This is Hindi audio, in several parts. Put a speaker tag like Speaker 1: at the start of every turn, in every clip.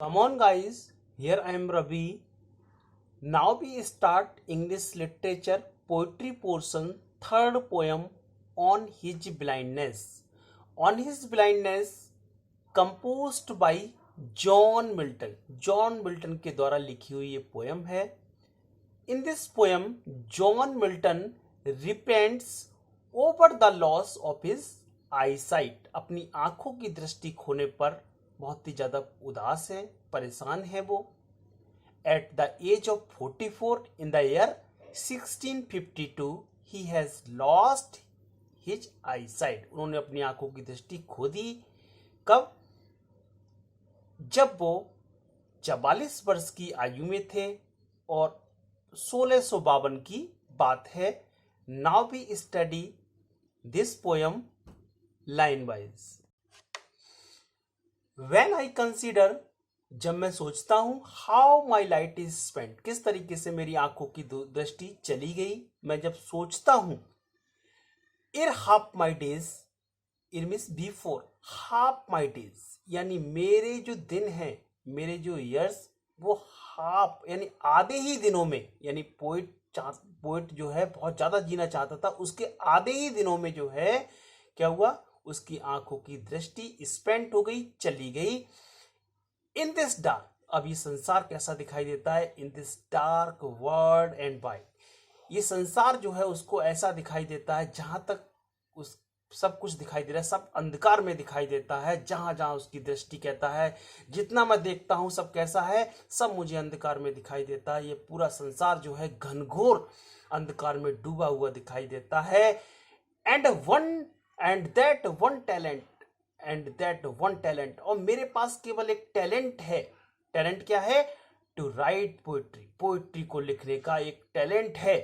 Speaker 1: Come on, guys. Here I am Ravi. Now we start English literature poetry portion, third poem on his blindness. On his blindness, composed by John Milton. John Milton के द्वारा लिखी हुई ये पोयम है। In this poem John Milton repents over the loss of his eyesight. अपनी आंखों की दृष्टि खोने पर बहुत ही ज्यादा उदास है, परेशान है वो। At the age of 44 in the year 1652 he has lost his eyesight. उन्होंने अपनी आंखों की दृष्टि खो दी। कब? जब वो 44 वर्ष की आयु में थे और 1652 की बात है। Now we study this poem line wise. When I consider, जब मैं सोचता हूं, how my light is spent, किस तरीके से मेरी आंखों की दृष्टि चली गई। मैं जब सोचता हूं, एर हाफ माई डेज, एर means before half my days, यानी मेरे जो दिन हैं, मेरे जो ईयर्स, वो हाफ यानी आधे ही दिनों में, यानी पोइट जो है बहुत ज्यादा जीना चाहता था, उसके आधे ही दिनों में जो है क्या हुआ, उसकी आंखों की दृष्टि स्पेंट हो गई, चली गई। इन दिस डार्क, अब ये संसार कैसा दिखाई देता है, in this dark world and wide, ये संसार जो है उसको ऐसा दिखाई देता है, जहां तक उस सब कुछ दिखाई दे रहा है, सब अंधकार में दिखाई देता है। जहां जहां उसकी दृष्टि कहता है, जितना मैं देखता हूं सब कैसा है, सब मुझे अंधकार में दिखाई देता है। ये पूरा संसार जो है घनघोर अंधकार में डूबा हुआ दिखाई देता है। एंड दैट वन टैलेंट, और मेरे पास केवल एक टैलेंट है। टैलेंट क्या है? टू राइट पोइट्री, पोइट्री को लिखने का एक टैलेंट है।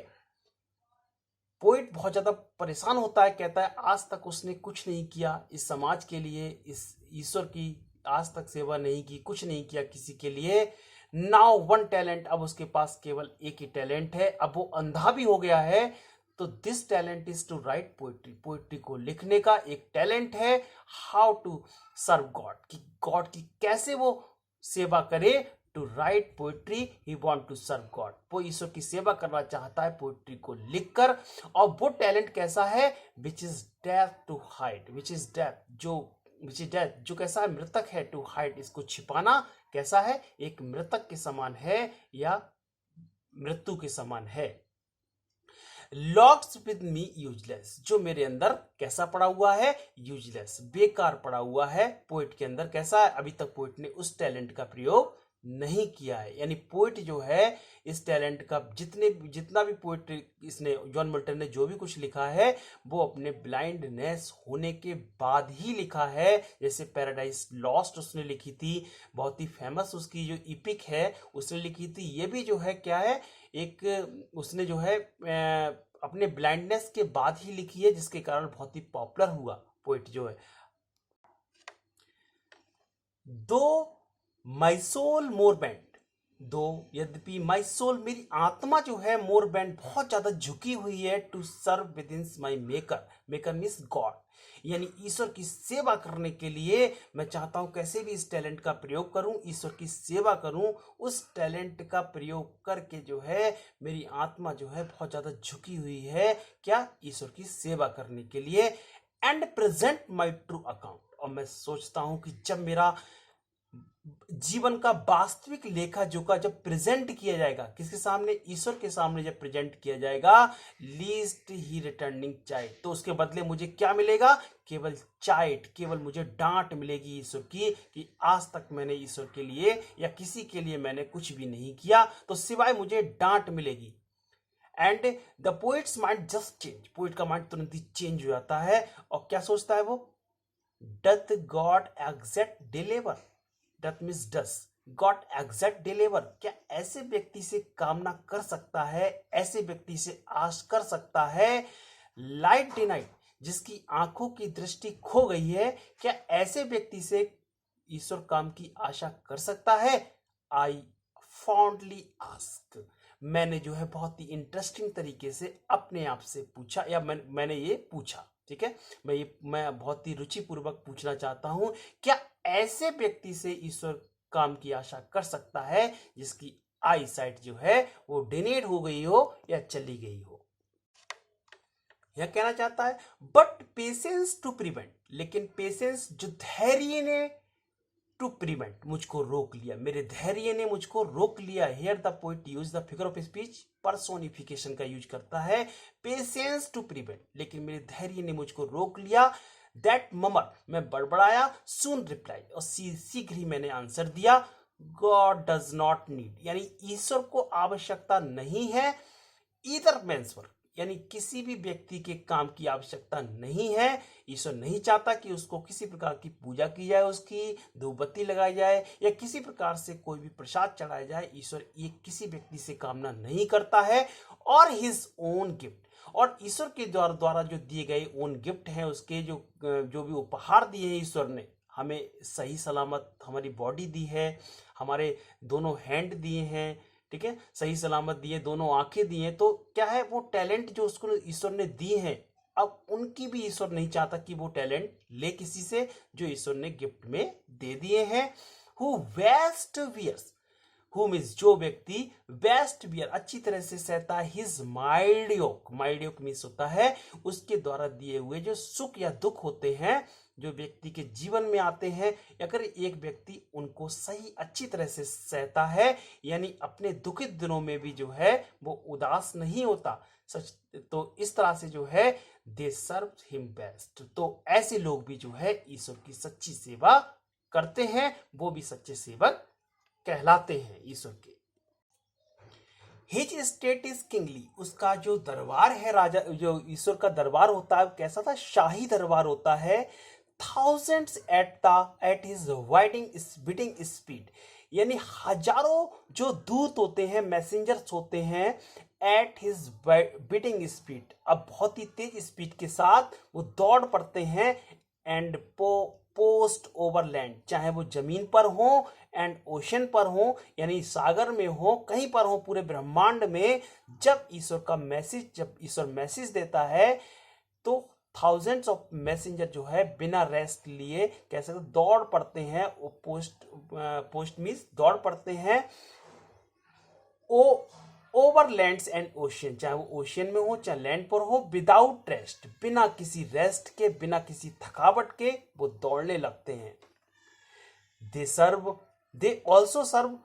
Speaker 1: पोइट बहुत ज्यादा परेशान होता है, कहता है आज तक उसने कुछ नहीं किया इस समाज के लिए, इस ईश्वर की आज तक सेवा नहीं की, कुछ नहीं किया किसी के लिए। नाउ वन टैलेंट, अब उसके पास केवल एक ही टैलेंट है, अब वो अंधा भी हो गया है। तो this talent is to write poetry, poetry को लिखने का एक टैलेंट है। हाउ टू सर्व गॉड, कि गॉड की कैसे वो सेवा करे। To write poetry he want to serve God, वो ईश्वर की सेवा करना चाहता है पोइट्री को लिखकर। और वो टैलेंट कैसा है? Which is death to hide, which is death जो कैसा है? मृतक है। टू हाइड, इसको छिपाना कैसा है? एक मृतक के समान है या मृत्यु के समान है। लॉक्स विद मी यूजलेस, जो मेरे अंदर कैसा पड़ा हुआ है? यूजलेस, बेकार पड़ा हुआ है। पोइट के अंदर कैसा है? अभी तक पोइट ने उस टैलेंट का प्रयोग नहीं किया है। यानी पोइट जो है इस टैलेंट का जितना भी पोइट इसने जॉन मिल्टन ने जो भी कुछ लिखा है, वो अपने ब्लाइंडनेस होने के बाद ही लिखा है। जैसे पैराडाइज लॉस्ट उसने लिखी थी, बहुत ही फेमस उसकी जो इपिक है उसने लिखी थी। ये भी जो है क्या है, एक उसने जो है अपने ब्लाइंडनेस के बाद ही लिखी है, जिसके कारण बहुत ही पॉपुलर हुआ पोइट जो है। दो माई सोल मोर बेंट, दो यद्यपि माई सोल, मेरी आत्मा जो है, मोर बेंट बहुत ज्यादा झुकी हुई है, to serve within my maker, maker means God, यानी ईश्वर की सेवा करने के लिए मैं चाहता हूं कैसे भी इस टैलेंट का प्रयोग करूं, ईश्वर की सेवा करूं। उस टैलेंट का प्रयोग करके जो है मेरी आत्मा जो है बहुत ज्यादा झुकी हुई है, क्या? ईश्वर की सेवा करने के लिए। And present my true account, और मैं सोचता हूं कि जब मेरा जीवन का वास्तविक लेखा जोखा जब प्रेजेंट किया जाएगा, किसके सामने? ईश्वर के सामने जब प्रेजेंट किया जाएगा, लीस्ट ही रिटर्निंग चाइल्ड, तो उसके बदले मुझे क्या मिलेगा? केवल चाइल्ड, केवल मुझे डांट मिलेगी ईश्वर की, कि आज तक मैंने ईश्वर के लिए या किसी के लिए मैंने कुछ भी नहीं किया, तो सिवाय मुझे डांट मिलेगी। And the poets mind just change, poet का माइंड तुरंत ही चेंज हो जाता है, और क्या सोचता है वो? Doth God exact deliver, doth means does, God exact deliver, क्या ऐसे व्यक्ति से कामना कर सकता है, ऐसे व्यक्ति से आश कर सकता है? लाइट डिनाइट, जिसकी आंखों की दृष्टि खो गई है, क्या ऐसे व्यक्ति से ईश्वर काम की आशा कर सकता है? आई फॉन्डली आस्क, मैंने जो है बहुत ही इंटरेस्टिंग तरीके से अपने आप से पूछा, या मैंने ये पूछा, ठीक है, मैं बहुत ही रुचिपूर्वक पूछना चाहता हूं, क्या ऐसे व्यक्ति से ईश्वर काम की आशा कर सकता है जिसकी आई साइट जो है वो डिनेड हो गई हो या चली गई हो। यह कहना चाहता है बट पेशेंस टू प्रिवेंट, लेकिन पेशेंस जो धैर्य ने टू प्रिवेंट मुझको रोक लिया, मेरे धैर्य ने मुझको रोक लिया। Here the poet use the figure of speech personification का यूज करता है, पेशेंस टू प्रिवेंट, लेकिन मेरे धैर्य ने मुझको रोक लिया। दैट ममर, मैं बड़बड़ाया, सून रिप्लाई, और शीघ्र ही मैंने आंसर दिया। गॉड डज नॉट नीड, यानी ईश्वर को आवश्यकता नहीं है। ईदर मेंस वर्क, यानी किसी भी व्यक्ति के काम की आवश्यकता नहीं है। ईश्वर नहीं चाहता कि उसको किसी प्रकार की पूजा की जाए, उसकी धूपबत्ती लगाई जाए या किसी प्रकार से कोई भी प्रसाद चढ़ाया जाए। ईश्वर ये किसी व्यक्ति से कामना नहीं करता है। और हिज ओन गिफ्ट, और ईश्वर के द्वारा जो दिए गए ओन गिफ्ट हैं, उसके जो भी उपहार दिए हैं ईश्वर ने हमें, सही सलामत हमारी बॉडी दी है, हमारे दोनों हैंड दिए हैं, ठीक है, सही सलामत दिए, दोनों आंखें दी हैं, तो क्या है वो टैलेंट जो उसको ईश्वर ने दिए हैं, अब उनकी भी ईश्वर नहीं चाहता कि वो टैलेंट ले किसी से, जो ईश्वर ने गिफ्ट में दे दिए हैं। Who best wears, whom is, जो व्यक्ति बेस्ट वियर, अच्छी तरह से सहता है, his mild yoke, mild yoke means होता है उसके द्वारा दिए हुए जो सुख या दुख होते हैं जो व्यक्ति के जीवन में आते हैं, अगर एक व्यक्ति उनको सही अच्छी तरह से सहता है, यानी अपने दुखित दिनों में भी जो है वो उदास नहीं होता, सच, तो इस तरह से जो है दे सर्व हिम बेस्ट, तो ऐसे लोग भी जो है ईश्वर की सच्ची सेवा करते हैं, वो भी सच्चे सेवक कहलाते हैं ईश्वर के। हिज स्टेट इज किंगली, उसका जो दरबार है, राजा जो ईश्वर का दरबार होता है कैसा था, शाही दरबार होता है। Thousands at his beating speed, यानी हजारों जो दूत होते हैं, मैसेंजर्स होते हैं, एट हिज बिटिंग स्पीड, अब बहुत ही तेज स्पीड के साथ वो दौड़ पड़ते हैं। एंड पोस्ट ओवर लैंड, चाहे वो जमीन पर हो एंड ओशन पर हो, यानी सागर में हो, कहीं पर हो, पूरे ब्रह्मांड में जब ईश्वर मैसेज देता है तो थाउजेंड्स ऑफ मैसेंजर जो है बिना रेस्ट लिए कैसे दौड़ पड़ते हैं। पोस्ट मीन्स दौड़ पड़ते हैं ओवर लैंड्स एंड ओशियन, चाहे वो ओशियन में हो चाहे लैंड पर हो, विदाउट रेस्ट, बिना किसी रेस्ट के, बिना किसी थकावट के वो दौड़ने लगते हैं। दे ऑल्सो सर्व,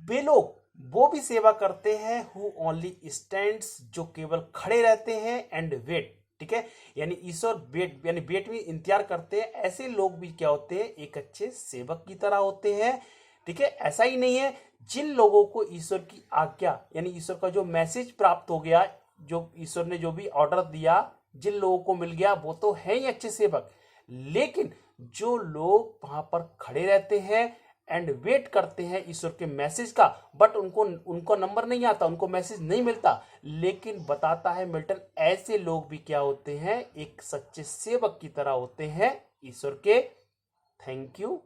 Speaker 1: वे लोग वो भी सेवा करते हैं, हु ओनली स्टैंड्स, जो केवल खड़े रहते हैं, एंड वेट, ठीक है, यानी ईश्वर वेट में इंतजार करते हैं। ऐसे लोग भी क्या होते हैं, एक अच्छे सेवक की तरह होते हैं, ठीक है। ऐसा ही नहीं है, जिन लोगों को ईश्वर की आज्ञा, यानी ईश्वर का जो मैसेज प्राप्त हो गया, जो ईश्वर ने जो भी ऑर्डर दिया, जिन लोगों को मिल गया वो तो है ही अच्छे सेवक, लेकिन जो लोग वहां पर खड़े रहते हैं एंड वेट करते हैं ईश्वर के मैसेज का, बट उनको नंबर नहीं आता, उनको मैसेज नहीं मिलता, लेकिन बताता है मिल्टन ऐसे लोग भी क्या होते हैं, एक सच्चे सेवक की तरह होते हैं ईश्वर के। Thank you.